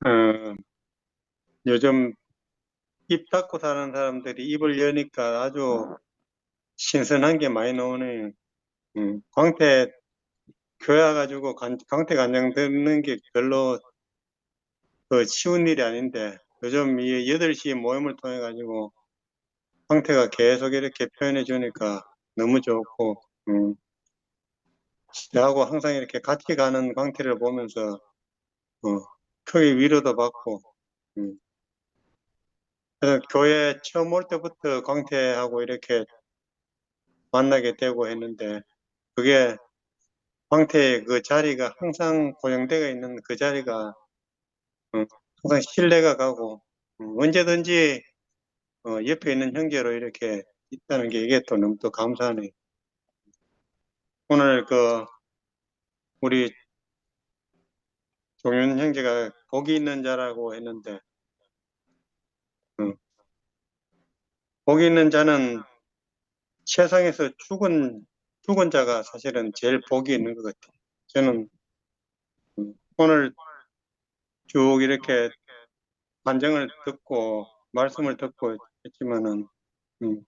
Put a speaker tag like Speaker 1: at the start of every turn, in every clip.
Speaker 1: 어, 요즘 입 닫고 사는 사람들이 입을 여니까 아주 신선한 게 많이 나오네. 광태 교야가지고 광태 간장 듣는 게 별로 쉬운 일이 아닌데 요즘 이 8시 모임을 통해 가지고 광태가 계속 이렇게 표현해 주니까 너무 좋고, 저하고 항상 이렇게 같이 가는 광태를 보면서 어, 크게 위로도 받고, 음. 그래서 교회 처음 올 때부터 광태하고 이렇게 만나게 되고 했는데, 그게 황태의 그 자리가 항상 고정되어 있는 그 자리가 항상 신뢰가 가고, 언제든지 옆에 있는 형제로 이렇게 있다는 게 이게 또 너무 또 감사하네. 오늘 우리 종윤 형제가 복이 있는 자라고 했는데, 어, 복이 있는 자는 세상에서 죽은 자가 사실은 제일 복이 있는 것 같아요. 저는 오늘 쭉 이렇게 반정을 듣고 말씀을 듣고 했지만은, 음,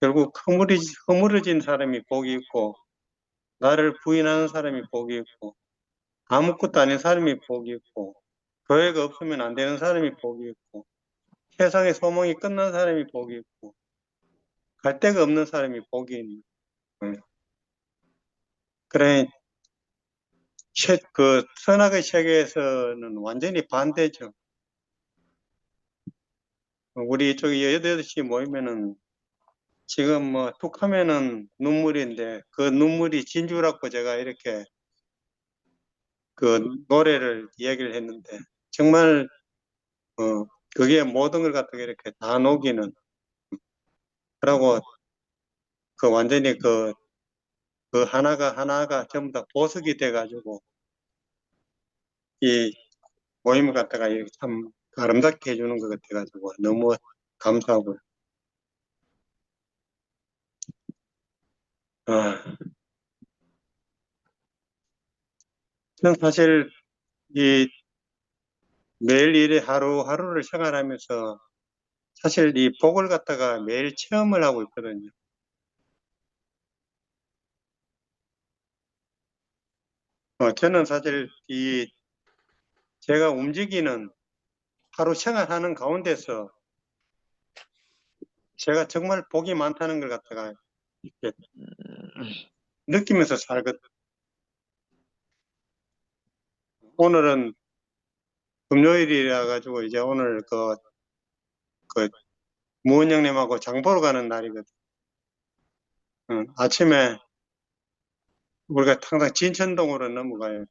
Speaker 1: 결국 허물어진 사람이 복이 있고, 나를 부인하는 사람이 복이 있고, 아무것도 아닌 사람이 복이 있고, 교회가 없으면 안 되는 사람이 복이 있고, 세상의 소망이 끝난 사람이 복이 있고, 갈 데가 없는 사람이 복이 있는. 거예요. 그래, 선악의 세계에서는 완전히 반대죠. 우리 저기 8시 모이면은 지금 뭐 툭 하면은 눈물인데 그 눈물이 진주라고 제가 이렇게 그 노래를 이야기를 했는데 정말 어, 그게 모든 걸 갖다가 이렇게 다 녹이는, 그러고 완전히 그 하나가 하나가 전부 다 보석이 돼가지고 이 모임을 갖다가 이렇게 참 아름답게 해주는 것 같아가지고 너무 감사하고요. 아, 저는 사실 이 매일 일에 하루하루를 생활하면서 사실 이 복을 갖다가 매일 체험을 하고 있거든요. 저는 사실 제가 움직이는 하루 생활하는 가운데서 제가 정말 복이 많다는 걸 갖다가 이렇게 느끼면서 살거든요. 오늘은 금요일이라 가지고 이제 오늘 그 무은 형님하고 장 보러 가는 날이거든. 아침에 우리가 항상 진천동으로 넘어가요.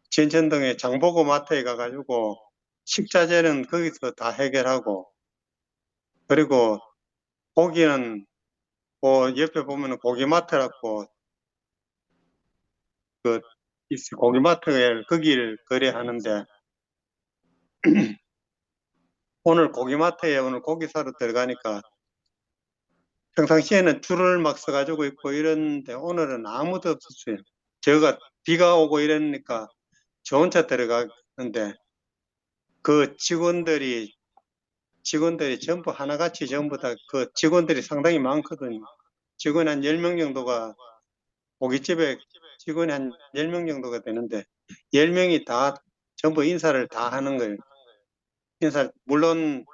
Speaker 1: 진천동에 장보고 마트에 가가지고 식자재는 거기서 다 해결하고, 그리고 고기는 옆에 보면은 고기마트라고 그 고기마트에 거기를 거래하는데, 오늘 고기마트에 오늘 고기 사러 들어가니까 평상시에는 줄을 막 서가지고 있고 이런데 오늘은 아무도 없었어요. 제가 비가 오고 이러니까 저 혼자 들어가는데 그 직원들이 전부 하나같이 전부 다 그 직원들이 상당히 많거든요. 직원 한 10명 정도가 고깃집에 직원이 한 10명 정도가 되는데 10명이 다 전부 인사를 다 하는 거예요. 물론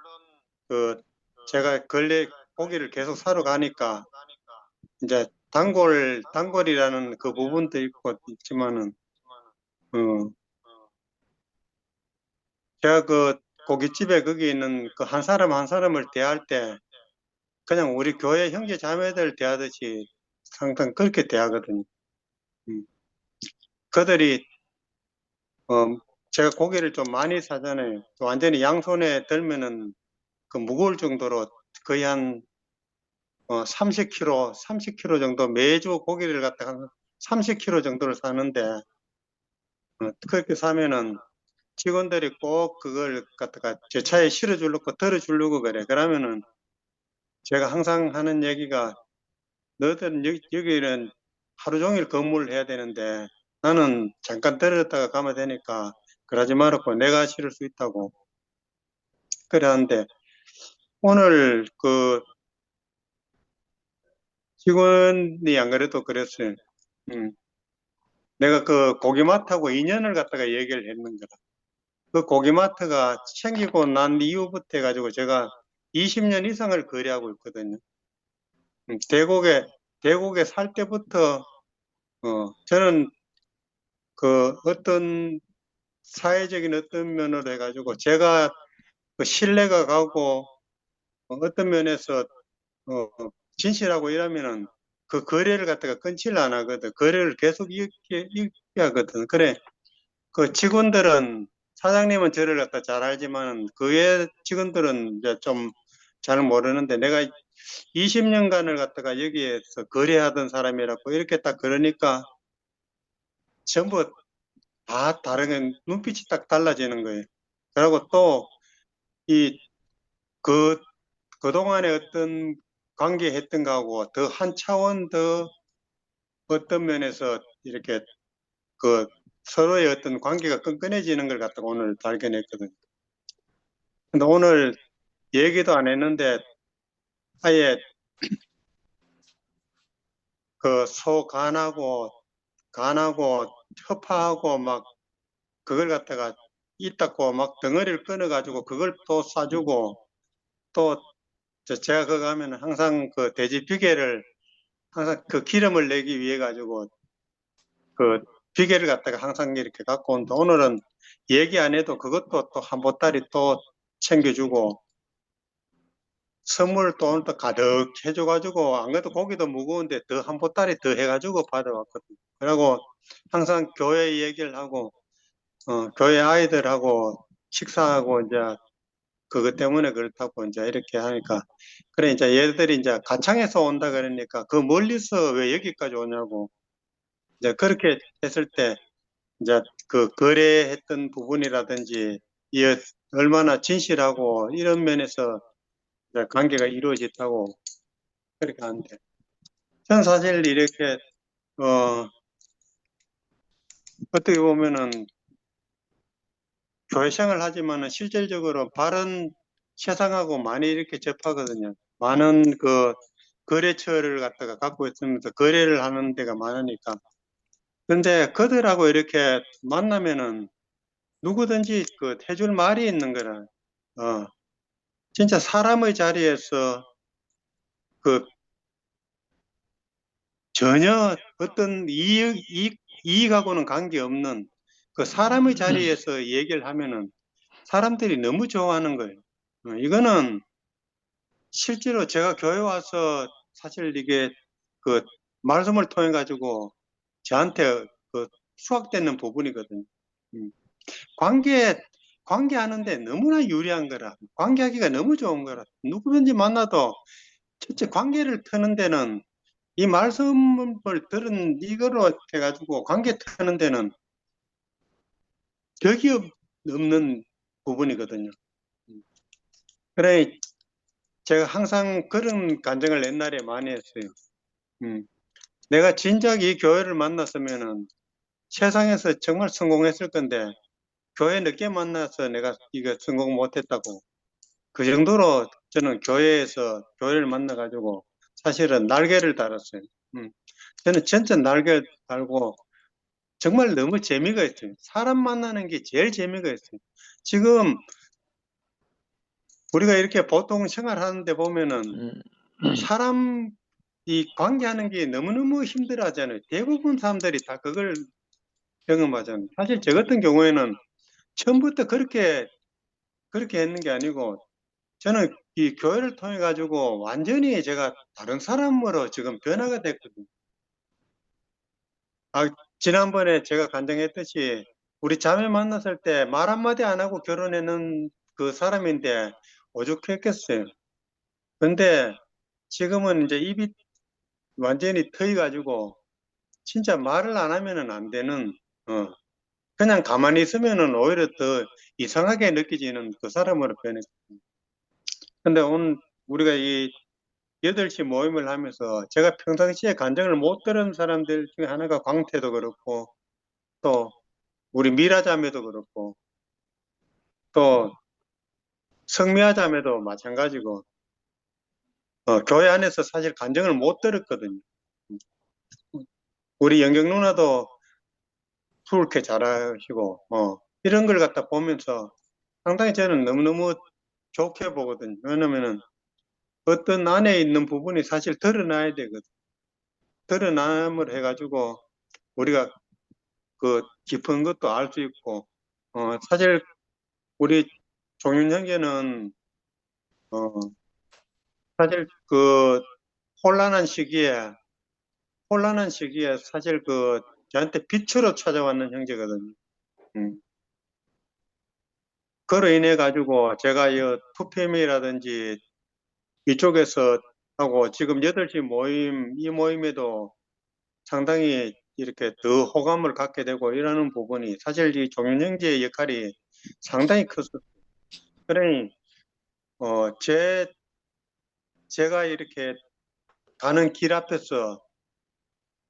Speaker 1: 그 제가 근래 고기를 계속 사러 가니까 이제 단골이라는 그 부분도 있고 있지만은 어 제가 그 고깃집에 거기 있는 그 한 사람 한 사람을 대할 때 그냥 우리 교회 형제 자매들 대하듯이 항상 그렇게 대하거든요. 음. 그들이 어 제가 고기를 좀 많이 사잖아요. 완전히 양손에 들면은 그 무거울 정도로 거의 한 30kg 정도 매주 고기를 갖다가 한 30kg 정도를 사는데 그렇게 사면은 직원들이 꼭 그걸 갖다가 제 차에 실어주려고 들어주려고 그래. 그러면은 제가 항상 하는 얘기가 너희들은 여기는 하루 종일 근무를 해야 되는데 나는 잠깐 들었다가 가면 되니까 그러지 말았고 내가 싫을 수 있다고 그래 하는데 오늘 그 직원이 안 그래도 그랬어요. 음, 내가 그 고기마트하고 인연을 갖다가 얘기를 했는 거라. 그 고기마트가 생기고 난 이후부터 해가지고 제가 20년 이상을 거래하고 있거든요. 대곡에 살 때부터 저는 그 어떤 사회적인 어떤 면으로 해가지고 제가 그 신뢰가 가고 어떤 면에서 어, 진실하고 이러면은 그 거래를 갖다가 끊지를 안 하거든. 거래를 계속 이렇게 하거든. 그래, 그 직원들은 사장님은 저를 갖다 잘 알지만 그의 직원들은 이제 좀 잘 모르는데 내가 20년간을 갖다가 여기에서 거래하던 사람이라고 이렇게 딱 그러니까 전부 다 다른 눈빛이 딱 달라지는 거예요. 그리고 또 이 그 그동안에 어떤 관계했던 거하고 더 한 차원 더 어떤 면에서 이렇게 그 서로의 어떤 관계가 끈끈해지는 걸 갖다가 오늘 발견했거든요. 근데 오늘 얘기도 안 했는데 아예 그 간하고 협파하고 막 그걸 갖다가 이따고 막 덩어리를 끊어가지고 그걸 또 쏴주고 또 제가 그거 하면 항상 그 돼지 비계를 항상 그 기름을 내기 위해 가지고 그 비계를 갖다가 항상 이렇게 갖고 온다. 오늘은 얘기 안 해도 그것도 또 한 보따리 또 챙겨주고 선물 또 오늘 또 가득 해줘가지고 안 그래도 고기도 무거운데 더 한 보따리 더 해가지고 받아왔거든요. 그리고 항상 교회 얘기를 하고 교회 아이들하고 식사하고 이제 그것 때문에 그렇다고 이제 이렇게 하니까 그래 이제 얘들이 이제 가창에서 온다 그러니까 그 멀리서 왜 여기까지 오냐고 이제 그렇게 했을 때 이제 그 거래했던 부분이라든지 이 얼마나 진실하고 이런 면에서 이제 관계가 이루어졌다고 그렇게 하는데 저는 사실 이렇게 어 어떻게 보면은 교회 생활을 하지만은 실질적으로 바른 세상하고 많이 이렇게 접하거든요. 많은 그 거래처를 갖다가 갖고 있으면서 거래를 하는 데가 많으니까. 근데 그들하고 이렇게 만나면은 누구든지 그 해줄 말이 있는 거라. 어, 진짜 사람의 자리에서 그 전혀 어떤 이익하고는 관계없는 그 사람의 자리에서 얘기를 하면은 사람들이 너무 좋아하는 거예요. 이거는 실제로 제가 교회 와서 사실 이게 그 말씀을 통해 가지고 저한테 그 수확되는 부분이거든요. 음. 관계 관계하는데 너무나 유리한 거라. 관계하기가 너무 좋은 거라. 누구든지 만나도 첫째 관계를 트는 데는 이 말씀을 들은 이거로 해가지고 관계 트는 데는 격이 없는 부분이거든요. 그래 제가 항상 그런 간증을 옛날에 많이 했어요. 음. 내가 진작 이 교회를 만났으면은 세상에서 정말 성공했을 건데 교회 늦게 만나서 내가 이거 성공 못했다고 그 정도로 저는 교회를 만나가지고 사실은 날개를 달았어요. 음. 저는 진짜 날개 달고 정말 너무 재미가 있어요. 사람 만나는 게 제일 재미가 있어요. 지금 우리가 이렇게 보통 생활하는데 보면은 사람 이 관계하는 게 너무너무 힘들어 하잖아요. 대부분 사람들이 다 그걸 경험하잖아요. 사실 저 같은 경우에는 처음부터 그렇게 했는 게 아니고 저는 이 교회를 통해 가지고 완전히 제가 다른 사람으로 지금 변화가 됐거든요. 아, 지난번에 제가 간증했듯이 우리 자매 만났을 때 말 한마디 안 하고 결혼했는 그 사람인데 오죽했겠어요. 근데 지금은 이제 입이 완전히 트여가지고 진짜 말을 안 하면은 안 되는, 그냥 가만히 있으면은 오히려 더 이상하게 느껴지는 그 사람으로 변했거든요. 근데 오늘 우리가 이 8시 모임을 하면서 제가 평상시에 간증을 못 들은 사람들 중에 하나가 광태도 그렇고 또 우리 미라 자매도 그렇고 또 성미아자매도 마찬가지고 교회 안에서 사실 간증을 못 들었거든요. 우리 영경 누나도 그렇게 잘하시고 이런 걸 갖다 보면서 상당히 저는 너무너무 좋게 보거든요. 왜냐면은 어떤 안에 있는 부분이 사실 드러나야 되거든. 드러남을 해가지고 우리가 그 깊은 것도 알 수 있고 사실 우리 종윤 형제는 어, 사실 그 혼란한 시기에 사실 그 저한테 빛으로 찾아왔는 형제거든요. 음. 그로 인해 가지고 제가 이 2PM이라든지 이쪽에서 하고 지금 8시 모임 이 모임에도 상당히 이렇게 더 호감을 갖게 되고 이러는 부분이 사실 이 종윤 형제의 역할이 상당히 컸어요. 그러니 제가 이렇게 가는 길 앞에서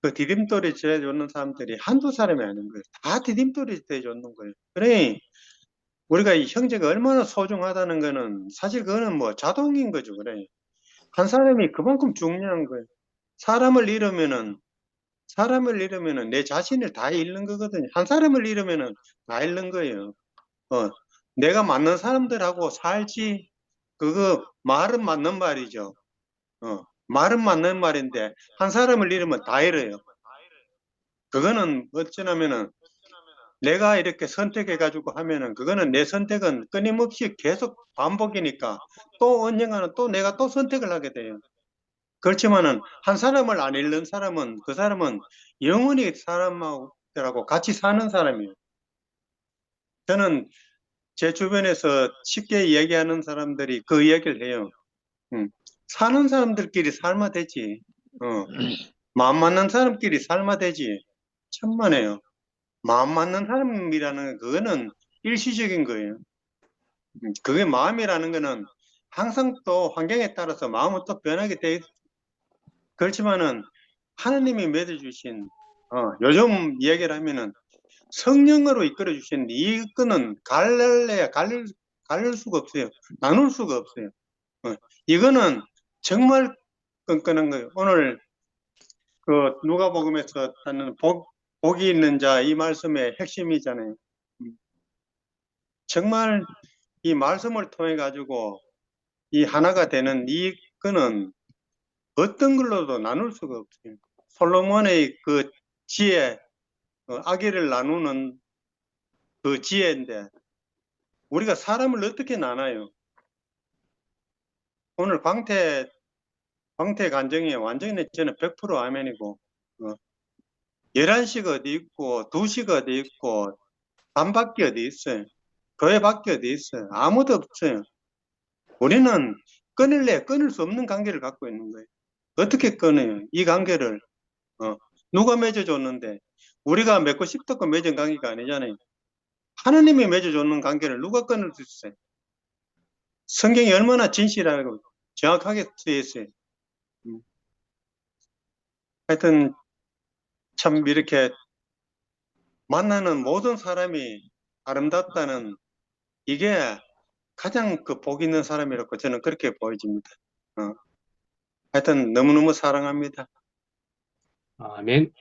Speaker 1: 그 디딤돌이 지어주는 사람들이 한두 사람이 아닌 거예요. 다 디딤돌이 되어주는 거예요. 그러니 우리가 이 형제가 얼마나 소중하다는 거는 사실 그거는 뭐 자동인 거죠. 그래. 한 사람이 그만큼 중요한 거예요. 사람을 잃으면은 내 자신을 다 잃는 거거든요. 한 사람을 잃으면은 다 잃는 거예요. 어, 내가 맞는 사람들하고 살지. 그거 말은 맞는 말이죠. 말은 맞는 말인데 한 사람을 잃으면 다 잃어요. 그거는 어쩌냐면은 내가 이렇게 선택해가지고 하면은 그거는 내 선택은 끊임없이 계속 반복이니까 또 언젠가는 또 내가 또 선택을 하게 돼요. 그렇지만은 한 사람을 안 잃는 사람은 그 사람은 영원히 사람하고 같이 사는 사람이에요. 저는 제 주변에서 쉽게 얘기하는 사람들이 그 이야기를 해요. 음, 사는 사람들끼리 살면 되지. 어, 마음 맞는 사람끼리 살면 되지. 천만에요. 마음 맞는 사람이라는 그거는 일시적인 거예요. 그게 마음이라는 거는 항상 또 환경에 따라서 마음은 또 변하게 돼 있. 그렇지만은 하나님이 맺어주신 요즘 얘기를 하면은 성령으로 이끌어 주신 이거는 갈릴 수가 없어요. 나눌 수가 없어요. 이거는 정말 끈끈한 거예요. 오늘 그 누가복음에서 하는 복이 있는 자 이 말씀의 핵심이잖아요. 정말 이 말씀을 통해 가지고 이 하나가 되는 이거는 어떤 걸로도 나눌 수가 없어요. 솔로몬의 그 지혜, 아기를 나누는 그 지혜인데 우리가 사람을 어떻게 나눠요? 오늘 광태 간증이 완전히 저는 100% 아멘이고 11시가 어디 있고 2시가 어디 있고 반밖에 어디 있어요? 교회밖에 어디 있어요? 아무도 없어요. 우리는 끊을 수 없는 관계를 갖고 있는 거예요. 어떻게 끊어요? 이 관계를 누가 맺어줬는데 우리가 맺고 싶다고 맺은 관계가 아니잖아요. 하나님이 맺어줬는 관계를 누가 끊을 수 있어요? 성경이 얼마나 진실하고 정확하게 쓰여 있어요. 하여튼 참 이렇게 만나는 모든 사람이 아름답다는 이게 가장 그 복 있는 사람이라고 저는 그렇게 보여집니다. 어. 하여튼 너무너무 사랑합니다.
Speaker 2: 아멘.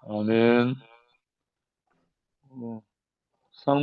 Speaker 3: 아멘. 어, 상도